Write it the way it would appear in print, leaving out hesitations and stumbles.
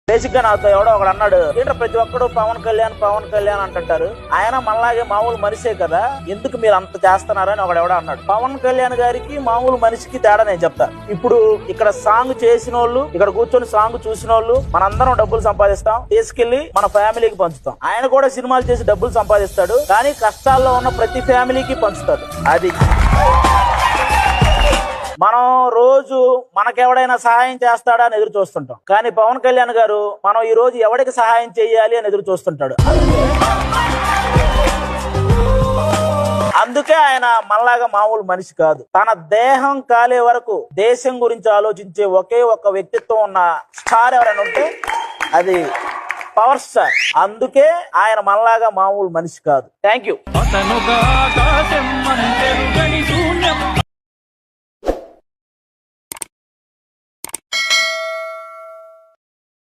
Basic గా నాతో ఎవడో ఒకడు అన్నాడు, ఏంటో ప్రతి ఒక్కడు పవన్ కళ్యాణ్ అంటుంటారు, ఆయన మనలాగే మామూలు మనిషే కదా, ఎందుకు మీరు అంత చేస్తున్నారని ఒకడు అన్నాడు. పవన్ కళ్యాణ్ గారికి మామూలు మనిషికి తేడా నేను చెప్తా. ఇప్పుడు ఇక్కడ సాంగ్ చేసిన వాళ్ళు, ఇక్కడ కూర్చొని సాంగ్ చూసిన వాళ్ళు, మనందరం డబ్బులు సంపాదిస్తాం, తీసుకెళ్లి మన ఫ్యామిలీకి పంచుతాం. ఆయన కూడా సినిమాలు చేసి డబ్బులు సంపాదిస్తాడు, కానీ కష్టాల్లో ఉన్న ప్రతి ఫ్యామిలీకి పంచుతాడు. అది మనం రోజు మనకెవడైనా సహాయం చేస్తాడా అని ఎదురు చూస్తుంటాం, కానీ పవన్ కళ్యాణ్ గారు మనం ఈ రోజు ఎవరికి సహాయం చేయాలి అని ఎదురు చూస్తుంటాడు. అందుకే ఆయన మనలాగా మామూలు మనిషి కాదు. తన దేహం కాలే వరకు దేశం గురించి ఆలోచించే ఒకే ఒక్క వ్యక్తిత్వం ఉన్న స్టార్ ఎవరైనా ఉంటే అది పవర్ స్టార్. అందుకే ఆయన మనలాగా మామూలు మనిషి కాదు. Thank you.